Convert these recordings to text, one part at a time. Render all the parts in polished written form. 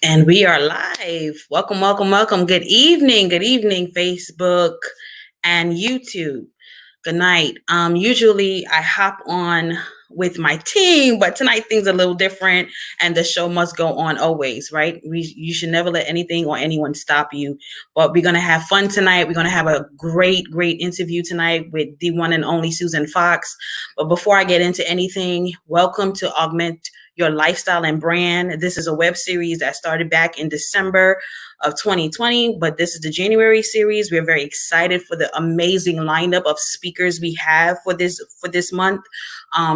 And we are live. Welcome, welcome, welcome. Good evening, Facebook and YouTube. Good night. Usually I hop on with my team, but tonight things are a little different and the show must go on always, right? You should never let anything or anyone stop you. But we're gonna have fun tonight. We're gonna have a great interview tonight with the one and only Susanne Fox. But before I get into anything, welcome to Augment Your Lifestyle and Brand. This is a web series that started back in December of 2020, but this is the January series. We're very excited for the amazing lineup of speakers we have for this month.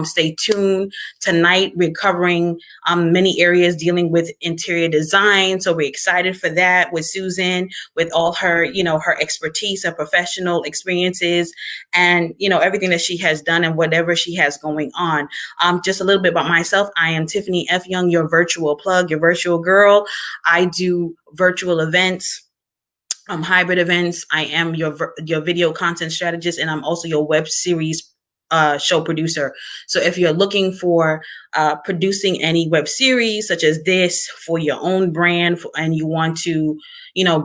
Stay tuned. Tonight we're covering many areas dealing with interior design, so we're excited for that with Susanne, with all her her expertise, her professional experiences, and everything that she has done and whatever she has going on. Just a little bit about myself. I am Tiffany F. Young, your virtual plug, your virtual girl. I do virtual events, hybrid events. I am your video content strategist, and I'm also your web series show producer. So if you're looking for producing any web series such as this for your own brand, and you want to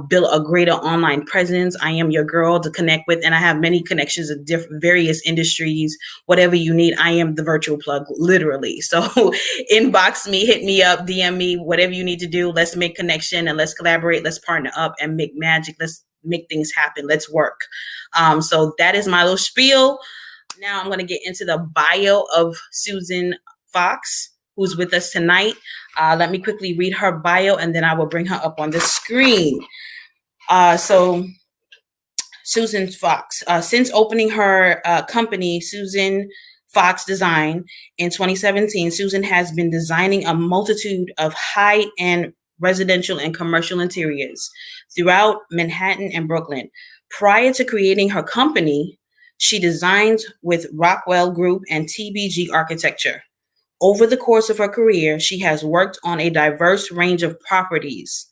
build a greater online presence, I am your girl to connect with. And I have many connections in various industries. Whatever you need, I am the virtual plug, literally. So inbox me, hit me up, DM me, whatever you need to do. Let's make connection and let's collaborate. Let's partner up and make magic. Let's make things happen. Let's work. So that is my little spiel. Now I'm going to get into the bio of Susanne Fox, who's with us tonight. Let me quickly read her bio, and then I will bring her up on the screen. So Susanne Fox, since opening her company, Susanne Fox Design, in 2017, Susanne has been designing a multitude of high-end residential and commercial interiors throughout Manhattan and Brooklyn. Prior to creating her company, she designed with Rockwell Group and TBG Architecture. Over the course of her career, she has worked on a diverse range of properties,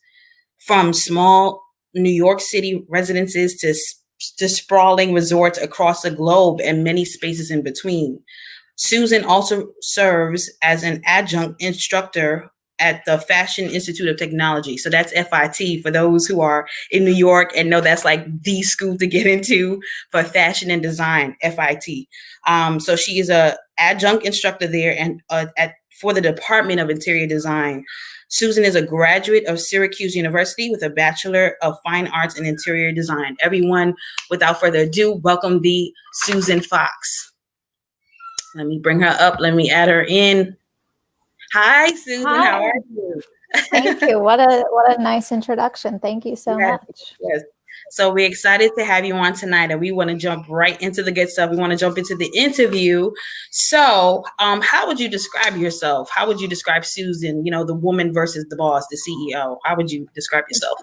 from small New York City residences to sprawling resorts across the globe and many spaces in between. Susanne also serves as an adjunct instructor at the Fashion Institute of Technology. So that's FIT for those who are in New York and know that's like the school to get into for fashion and design, FIT. So she is a adjunct instructor there and for the Department of Interior Design. Susanne is a graduate of Syracuse University with a Bachelor of Fine Arts in Interior Design. Everyone, without further ado, welcome the Susanne Fox. Let me bring her up. Let me add her in. Hi, Susanne. Hi. How are you? Thank you. What a nice introduction. Thank you so much. Yes. So we're excited to have you on tonight, and we want to jump right into the good stuff. We want to jump into the interview. So how would you describe yourself? How would you describe Susanne, the woman versus the boss, the CEO? How would you describe yourself?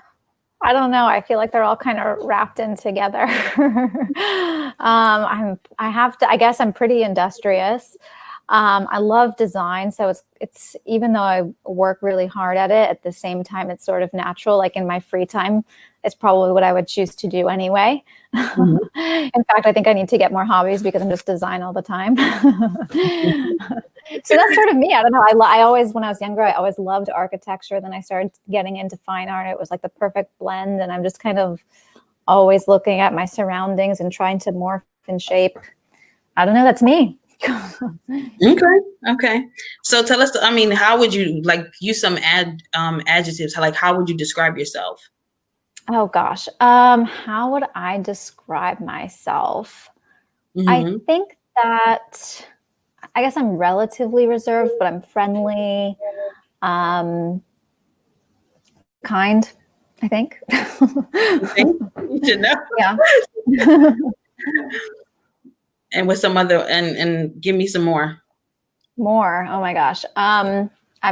I don't know. I feel like they're all kind of wrapped in together. I guess I'm pretty industrious. I love design. So it's even though I work really hard at it, at the same time, it's sort of natural. Like in my free time, it's probably what I would choose to do anyway. Mm-hmm. In fact, I think I need to get more hobbies because I'm just design all the time. So that's sort of me. I don't know. I always, when I was younger, I always loved architecture. Then I started getting into fine art. It was like the perfect blend. And I'm just kind of always looking at my surroundings and trying to morph and shape. I don't know. That's me. Okay. So tell us, how would you use some adjectives? How would you describe yourself? Oh gosh. How would I describe myself? Mm-hmm. I think that I guess I'm relatively reserved, but I'm friendly, kind, I think. You should know. Yeah. And with some other, and give me some more. More. Oh my gosh. I'm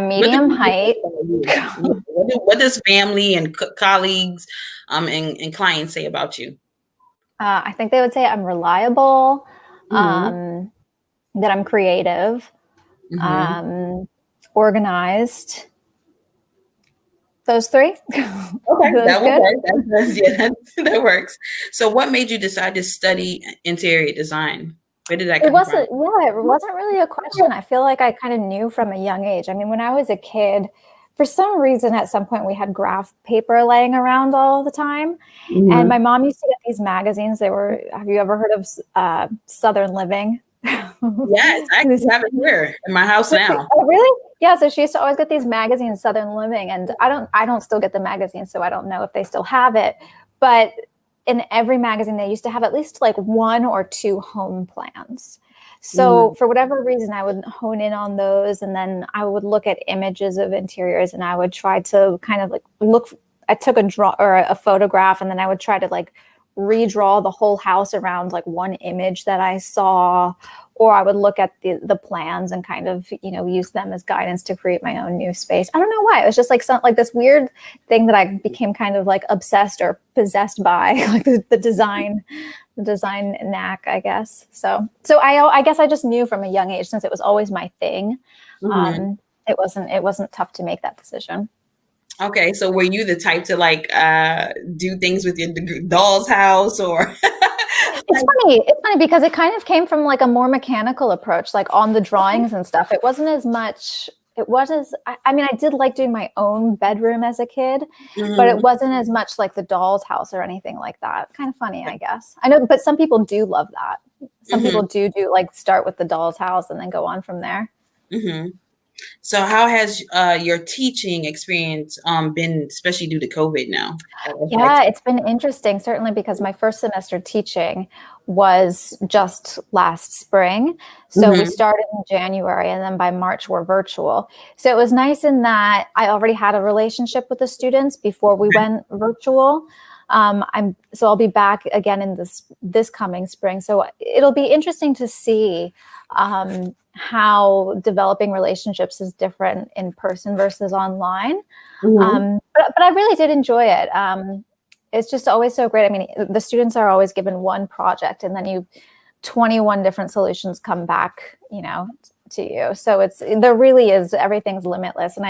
medium height. What does family and colleagues and clients say about you? I think they would say I'm reliable, that I'm creative, organized. Those three. Okay, that works. So what made you decide to study interior design? Where did that come from? It wasn't really a question. I feel like I kind of knew from a young age. I mean, when I was a kid, for some reason, at some point, we had graph paper laying around all the time. And Mhm. my mom used to get these magazines. Have you ever heard of Southern Living? Yes, I actually have it here in my house now. Oh, really? Yeah. So she used to always get these magazines, Southern Living, and I don't still get the magazine, so I don't know if they still have it. But in every magazine, they used to have at least like one or two home plans. So Mm, for whatever reason, I would hone in on those, and then I would look at images of interiors, and I would try to kind of like look. I took a draw or a photograph, and then I would try to like redraw the whole house around like one image that I saw, or I would look at the plans and kind of, use them as guidance to create my own new space. I don't know why. It was just like like this weird thing that I became kind of like obsessed or possessed by, like the design knack, I guess. So I guess I just knew from a young age, since it was always my thing. mhm. It wasn't tough to make that decision. Okay, so were you the type to like do things with your doll's house or It's funny. It's funny because it kind of came from like a more mechanical approach, like on the drawings and stuff. It wasn't as much. It was as I mean, I did like doing my own bedroom as a kid, but it Mhm. wasn't as much like the doll's house or anything like that. Kind of funny, I guess. I know, but some people do love that. Some Mhm. people do like start with the doll's house and then go on from there. Mhm. So how has your teaching experience been, especially due to COVID now? Yeah, it's been interesting, certainly because my first semester teaching was just last spring. So we Mhm. started in January and then by March we're virtual. So it was nice in that I already had a relationship with the students before we went virtual. I'll be back again in this coming spring. So it'll be interesting to see how developing relationships is different in person versus online. Mhm. But I really did enjoy it. It's just always so great. I mean, the students are always given one project, and then 21 different solutions come back, to you. So there really is, everything's limitless. And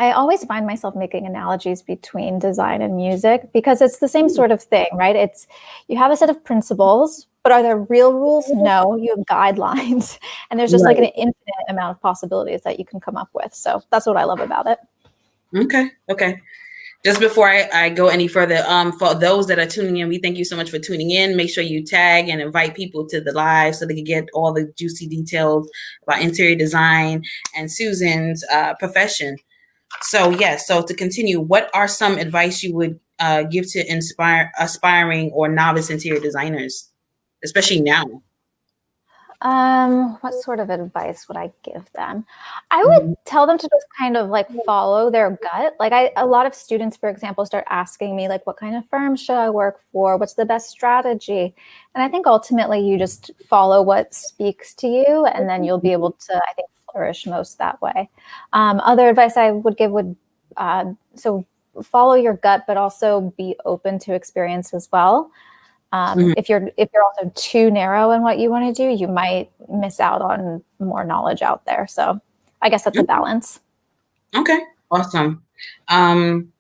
I always find myself making analogies between design and music because it's the same sort of thing, right? You have a set of principles, but are there real rules? No, you have guidelines, and there's just like an Right. infinite amount of possibilities that you can come up with. So that's what I love about it. Okay. Okay. Just before I go any further, for those that are tuning in, we thank you so much for tuning in. Make sure you tag and invite people to the live so they can get all the juicy details about interior design and Susan's profession. So yes, so to continue, what are some advice you would give to inspire aspiring or novice interior designers, especially now? What sort of advice would I give them? I would Mhm. tell them to just kind of like follow their gut. Like a lot of students, for example, start asking me like, what kind of firm should I work for? What's the best strategy? And I think ultimately you just follow what speaks to you, and then you'll be able to, I think, flourish most that way. Other advice I would give would, so follow your gut, but also be open to experience as well. Mhm. If you're also too narrow in what you want to do, you might miss out on more knowledge out there. So I guess that's a balance. Okay, awesome. Um,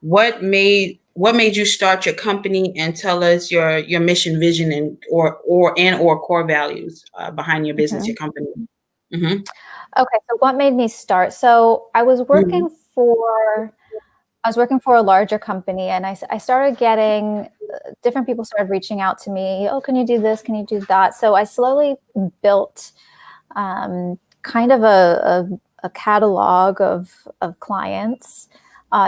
what made you start your company, and tell us your mission, vision, and or core values behind your business, Mhm. your company. Hmm. Okay, so what made me start? So Hmm. I was working for a larger company, and I started getting different people started reaching out to me. Oh, can you do this? Can you do that? So I slowly built kind of a catalog of clients,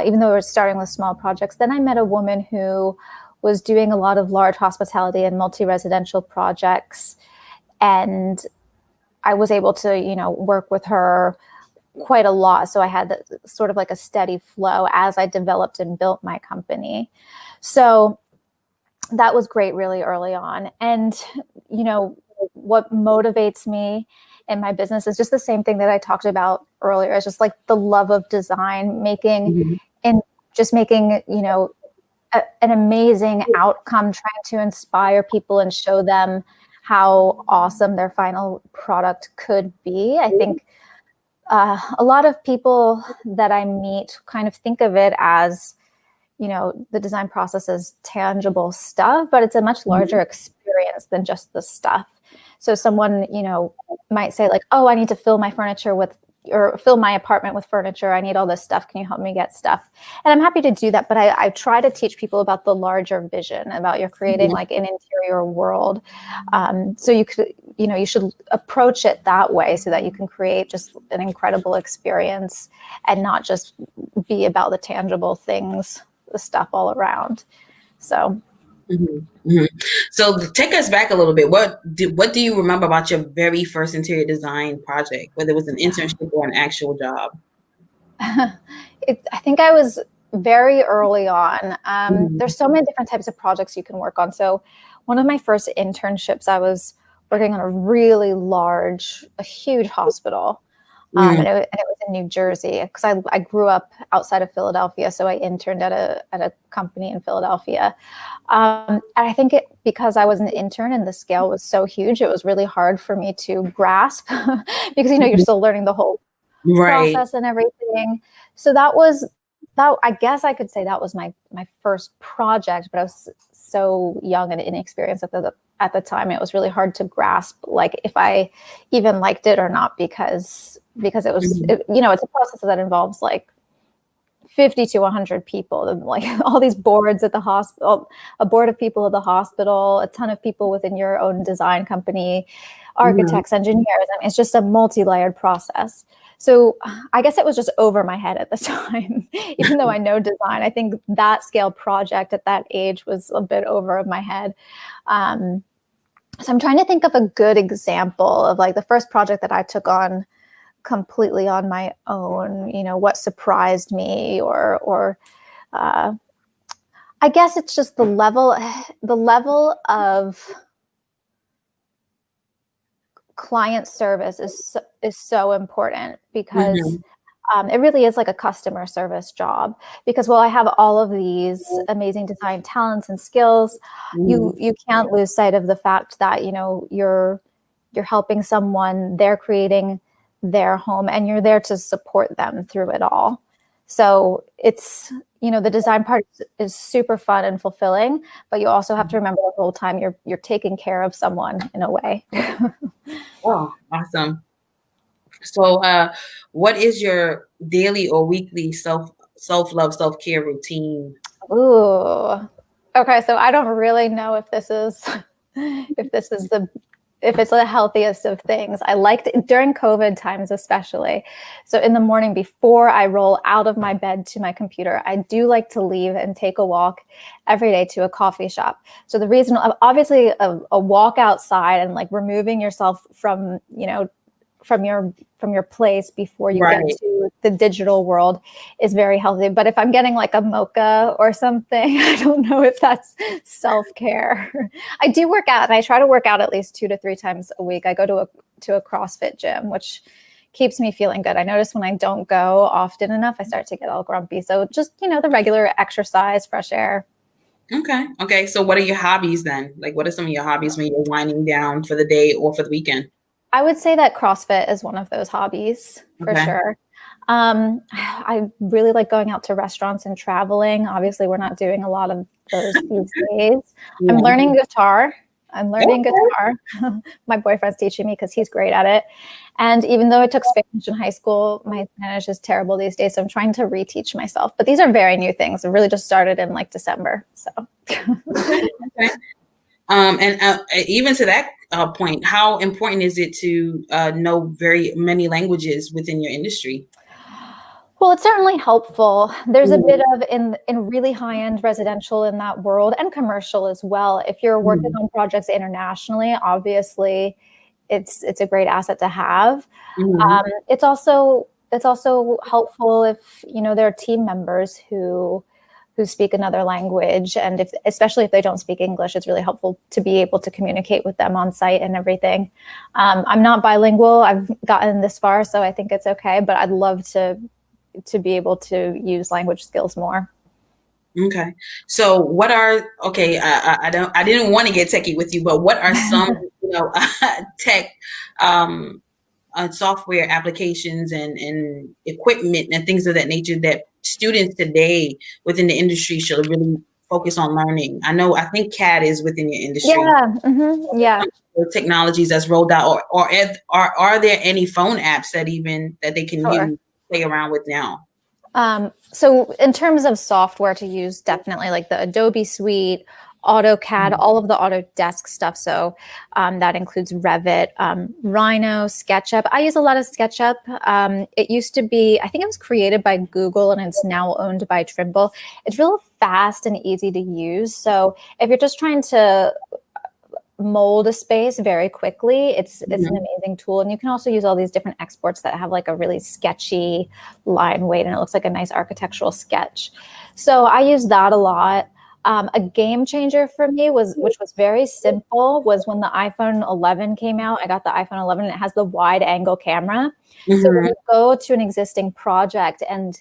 even though we were starting with small projects. Then I met a woman who was doing a lot of large hospitality and multi-residential projects, and I was able to, work with her quite a lot. So I had sort of like a steady flow as I developed and built my company. So that was great really early on. And, what motivates me in my business is just the same thing that I talked about earlier. It's just like the love of design, Hmm. and just making, an amazing outcome, trying to inspire people and show them how awesome their final product could be. I think a lot of people that I meet kind of think of it as, the design process is tangible stuff, but it's a much larger experience than just the stuff. So someone, might say like, oh, I need to fill my furniture with or fill my apartment with furniture. I need all this stuff. Can you help me get stuff? And I'm happy to do that. But I try to teach people about the larger vision, about you're creating like an interior world. So you could, you should approach it that way so that you can create just an incredible experience and not just be about the tangible things, the stuff all around. So. Mm-hmm. Mm-hmm. So take us back a little bit. What do you remember about your very first interior design project, whether it was an internship or an actual job? I think I was very early on. There's so many different types of projects you can work on. So one of my first internships, I was working on a huge hospital. And it was in New Jersey because I grew up outside of Philadelphia. So I interned at a company in Philadelphia. And I think because I was an intern and the scale was so huge, it was really hard for me to grasp because, you're still learning the whole process and everything. So that, I guess I could say that was my first project, but I was so young and inexperienced at the time. It was really hard to grasp, like if I even liked it or not, because it was, it's a process that involves like 50 to 100 people, like all these boards at the hospital, a board of people at the hospital, a ton of people within your own design company, architects, engineers. I mean, it's just a multi-layered process. So I guess it was just over my head at the time, even though I know design. I think that scale project at that age was a bit over my head. So I'm trying to think of a good example of like the first project that I took on completely on my own, what surprised me or I guess it's just the level of client service is so important because it really is like a customer service job, because while I have all of these amazing design talents and skills, you can't lose sight of the fact that, you're helping someone, they're creating their home, and you're there to support them through it all. So it's, the design part is super fun and fulfilling, but you also have to remember the whole time you're taking care of someone in a way. Oh, awesome. So what is your daily or weekly self-love, self-care routine? Ooh. Okay, so I don't really know if this is if it's the healthiest of things. I liked it during COVID times, especially. So in the morning before I roll out of my bed to my computer, I do like to leave and take a walk every day to a coffee shop. So the reason, obviously a walk outside and like removing yourself from, from your place before you get to the digital world is very healthy. But if I'm getting like a mocha or something, I don't know if that's self-care. I do work out, and I try to work out at least 2 to 3 times a week. I go to a CrossFit gym, which keeps me feeling good. I notice when I don't go often enough, I start to get all grumpy. So just, the regular exercise, fresh air. Okay. So what are your hobbies then? Like, what are some of your hobbies when you're winding down for the day or for the weekend? I would say that CrossFit is one of those hobbies for sure. I really like going out to restaurants and traveling. Obviously, we're not doing a lot of those these days. I'm learning guitar. My boyfriend's teaching me because he's great at it. And even though I took Spanish in high school, my Spanish is terrible these days. So I'm trying to reteach myself. But these are very new things. It really just started in like December. So. Okay. And even to that point, how important is it to know very many languages within your industry? Well, it's certainly helpful. There's a bit of in really high-end residential in that world, and commercial as well. If you're working on projects internationally, obviously it's a great asset to have. It's also helpful if there are team members who speak another language, and especially if they don't speak English, it's really helpful to be able to communicate with them on site and everything. I'm not bilingual. I've gotten this far, so I think it's okay, but I'd love to be able to use language skills more. Okay. So what are, I didn't want to get techie with you, but what are some, tech, software applications and equipment and things of that nature that students today within the industry should really focus on learning? I think CAD is within your industry. Yeah. Yeah. The technologies that's rolled out, are there any phone apps that they can Sure. use, play around with now? So in terms of software to use, definitely like the Adobe Suite, AutoCAD, all of the Autodesk stuff. So that includes Revit, Rhino, SketchUp. I use a lot of SketchUp. It used to be, I think it was created by Google and it's now owned by Trimble. It's real fast and easy to use. So if you're just trying to mold a space very quickly, it's an amazing tool. And you can also use all these different exports that have like a really sketchy line weight and it looks like a nice architectural sketch. So I use that a lot. A game changer for me which was very simple, was when the iPhone 11 came out. I got the iPhone 11 and it has the wide angle camera. So when you go to an existing project and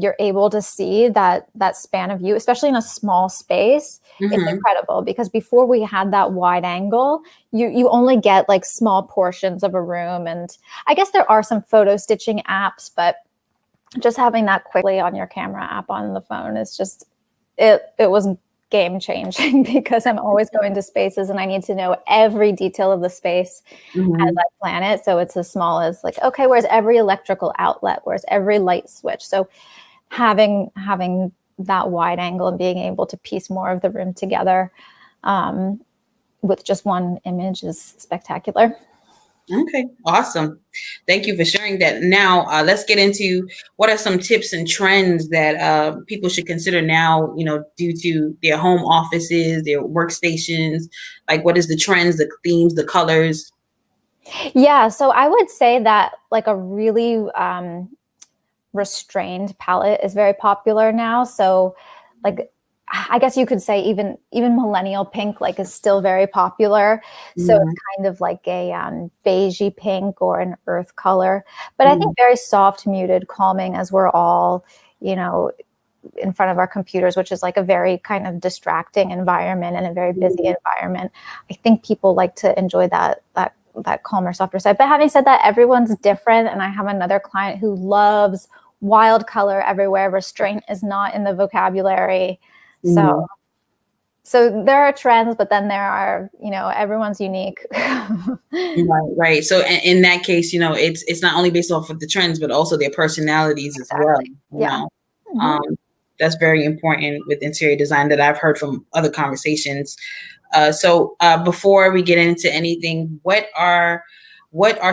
you're able to see that span of view, especially in a small space, it's incredible, because before we had that wide angle, you only get like small portions of a room. And I guess there are some photo stitching apps, but just having that quickly on your camera app on the phone is just, it was game changing, because I'm always going to spaces and I need to know every detail of the space as I plan it. So it's as small as like, okay, where's every electrical outlet? Where's every light switch? So having that wide angle and being able to piece more of the room together with just one image is spectacular. Okay, awesome. Thank you for sharing that. Now, let's get into what are some tips and trends that people should consider now, due to their home offices, their workstations. Like, what is the trends, the themes, the colors? Yeah, so I would say that like a really restrained palette is very popular now. So like, I guess you could say even millennial pink like is still very popular. So it's kind of like a beigey pink or an earth color, but I think very soft, muted, calming, as we're all, in front of our computers, which is like a very kind of distracting environment and a very busy environment. I think people like to enjoy that calmer, softer side. But having said that, everyone's different. And I have another client who loves wild color everywhere. Restraint is not in the vocabulary. So there are trends, but then there are, everyone's unique. Right. So in that case, it's not only based off of the trends, but also their personalities as well. That's very important with interior design that I've heard from other conversations. So before we get into anything, what are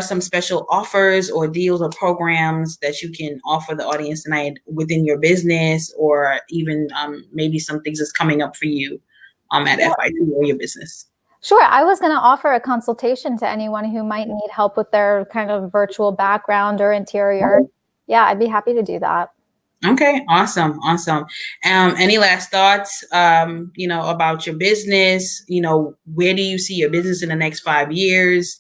some special offers or deals or programs that you can offer the audience tonight within your business, or even maybe some things that's coming up for you at FIT or your business? Sure. I was going to offer a consultation to anyone who might need help with their kind of virtual background or interior. Yeah, I'd be happy to do that. Okay, awesome. Any last thoughts, about your business? Where do you see your business in the next 5 years?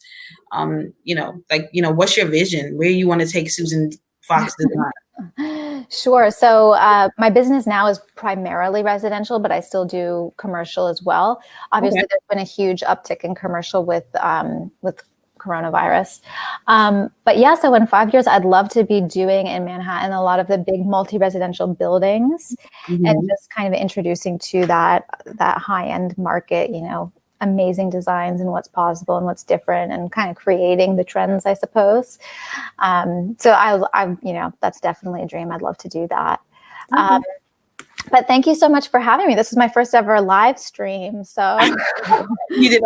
What's your vision? Where you want to take Susanne Fox Design? Sure. So my business now is primarily residential, but I still do commercial as well. Obviously, there's been a huge uptick in commercial with coronavirus. But yeah, so in 5 years, I'd love to be doing in Manhattan a lot of the big multi-residential buildings and just kind of introducing to that high-end market, amazing designs and what's possible and what's different, and kind of creating the trends, I suppose. So I that's definitely a dream. I'd love to do that. But thank you so much for having me. This is my first ever live stream. So You did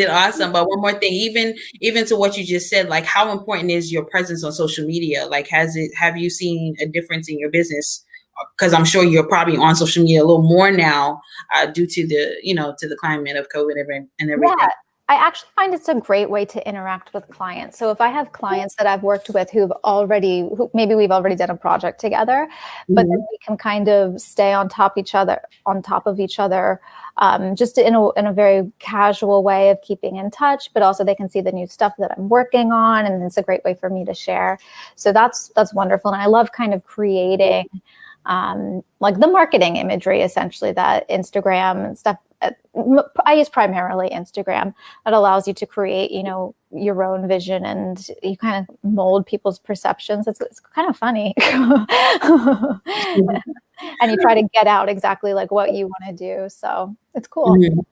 awesome. But one more thing, even to what you just said, like, how important is your presence on social media? Like, have you seen a difference in your business? Because I'm sure you're probably on social media a little more now due to the climate of COVID and everything. Yeah. I actually find it's a great way to interact with clients. So if I have clients that I've worked with who maybe we've already done a project together, but then we can kind of stay on top of each other, just in a very casual way of keeping in touch, but also they can see the new stuff that I'm working on, and it's a great way for me to share. So that's wonderful. And I love kind of creating like the marketing imagery, essentially, that Instagram and stuff. I use primarily Instagram. That allows you to create, your own vision, and you kind of mold people's perceptions. It's kind of funny. and you try to get out exactly like what you want to do. So it's cool. Mhm.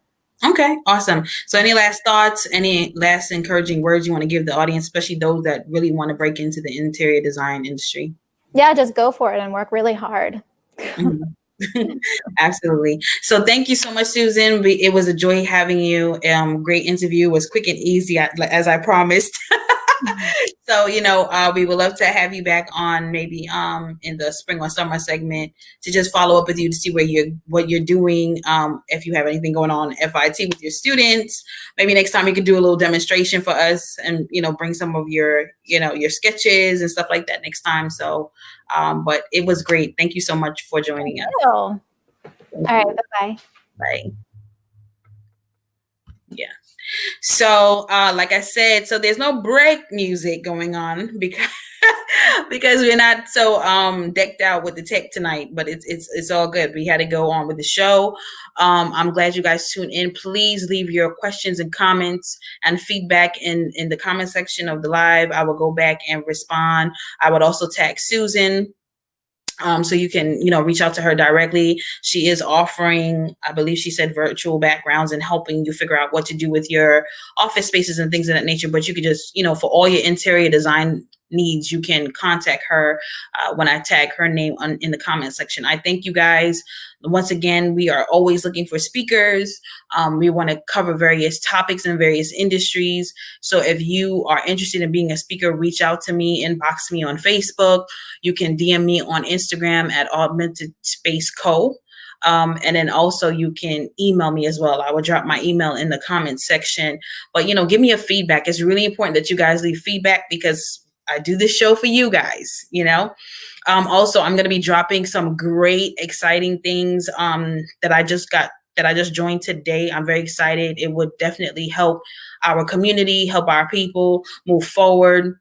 Okay, awesome. So any last thoughts, any last encouraging words you want to give the audience, especially those that really want to break into the interior design industry? Yeah, just go for it and work really hard. Mhm. Absolutely. So thank you so much, Susan. It was a joy having you. Great interview. It was quick and easy, as I promised. So, we would love to have you back on maybe in the spring or summer segment to just follow up with you to see what you're doing. If you have anything going on FIT with your students, maybe next time you could do a little demonstration for us and, bring some of your sketches and stuff like that next time. So, but it was great. Thank you so much for joining us. All right. Bye-bye. Bye. Yeah. So, like I said, so there's no break music going on because because we're not so decked out with the tech tonight, but it's all good. We had to go on with the show. I'm glad you guys tuned in. Please leave your questions and comments and feedback in the comment section of the live. I will go back and respond. I would also tag Susan. So you can, reach out to her directly. She is offering, I believe she said, virtual backgrounds and helping you figure out what to do with your office spaces and things of that nature. But you could just, for all your interior design needs, you can contact her when I tag her name in the comment section. I thank you guys. Once again, we are always looking for speakers. We want to cover various topics in various industries. So if you are interested in being a speaker, reach out to me, inbox me on Facebook. You can DM me on Instagram at Augmented Space Co. And then also you can email me as well. I will drop my email in the comments section. But, give me a feedback. It's really important that you guys leave feedback because I do this show for you guys, Also, I'm going to be dropping some great, exciting things that I just joined today. I'm very excited. It would definitely help our community, help our people move forward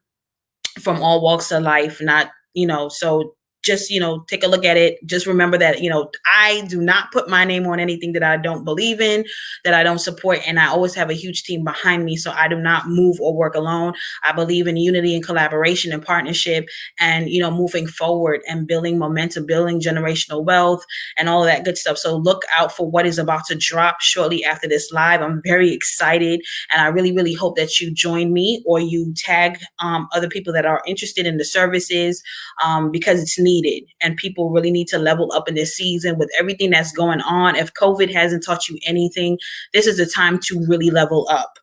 from all walks of life. Not, so just, take a look at it. Just remember that, I do not put my name on anything that I don't believe in, that I don't support. And I always have a huge team behind me. So I do not move or work alone. I believe in unity and collaboration and partnership and, moving forward and building momentum, building generational wealth and all of that good stuff. So look out for what is about to drop shortly after this live. I'm very excited. And I really, really hope that you join me or you tag other people that are interested in the services because it's needed. And people really need to level up in this season with everything that's going on. If COVID hasn't taught you anything, this is the time to really level up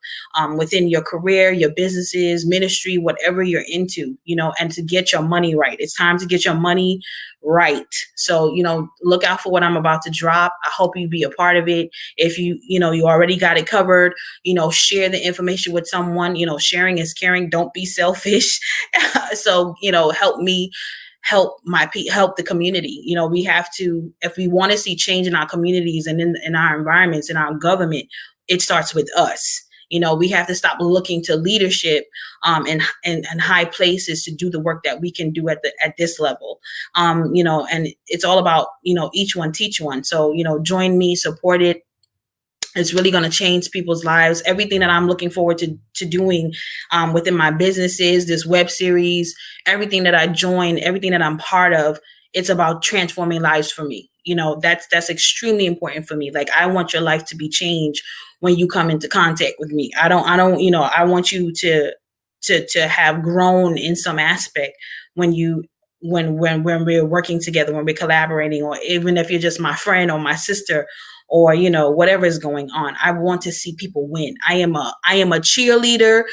within your career, your businesses, ministry, whatever you're into, and to get your money right. It's time to get your money right. So, look out for what I'm about to drop. I hope you be a part of it. If you already got it covered, share the information with someone. Sharing is caring. Don't be selfish. So, help me help the community. We have to, if we want to see change in our communities and in our environments, in our government, it starts with us. We have to stop looking to leadership and high places to do the work that we can do at this level. And it's all about, each one teach one. So, join me, support it. It's really going to change people's lives. Everything that I'm looking forward to doing within my businesses, this web series, everything that I join, everything that I'm part of, it's about transforming lives for me. That's extremely important for me. Like, I want your life to be changed when you come into contact with me. I want you to have grown in some aspect when we're working together, when we're collaborating, or even if you're just my friend or my sister, or whatever is going on. I want to see people win. I am a cheerleader.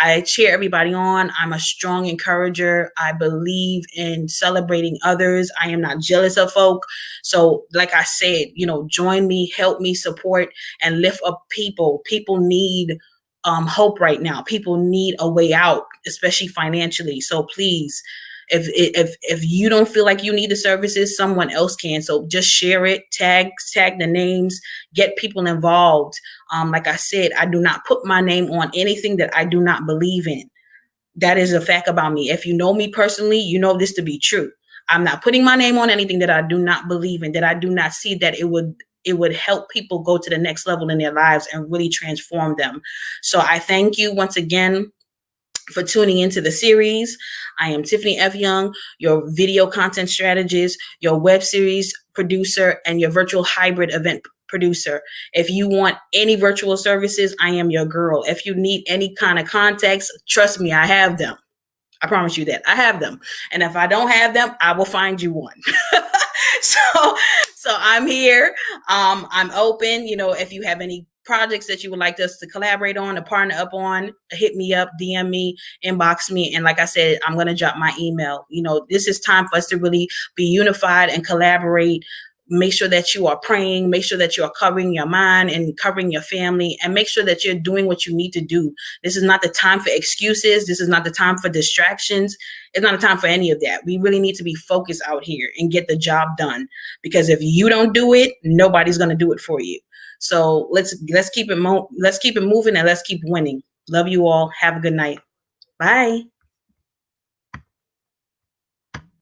I cheer everybody on. I'm a strong encourager. I believe in celebrating others. I am not jealous of folk. So like I said, join me, help me, support and lift up people. People need hope right now. People need a way out, especially financially. So please, if you don't feel like you need the services, someone else can. So just share it, tag the names, get people involved. Like I said, I do not put my name on anything that I do not believe in. That is a fact about me. If you know me personally, you know this to be true. I'm not putting my name on anything that I do not believe in, that I do not see that it would help people go to the next level in their lives and really transform them. So I thank you once again for tuning into the series. I am Tiffany F. Young, your video content strategist, your web series producer and your virtual hybrid event producer. If you want any virtual services, I am your girl. If you need any kind of context, trust me, I have them. I promise you that I have them. And if I don't have them, I will find you one. so, so I'm here. I'm open. You know, if you have any projects that you would like us to collaborate on, to partner up on, hit me up, DM me, inbox me. And like I said, I'm going to drop my email. You know, this is time for us to really be unified and collaborate. Make sure that you are praying, make sure that you are covering your mind and covering your family, and make sure that you're doing what you need to do. This is not the time for excuses. This is not the time for distractions. It's not a time for any of that. We really need to be focused out here and get the job done, because if you don't do it, nobody's going to do it for you. So let's keep it moving, and let's keep winning. Love you all. Have a good night. Bye.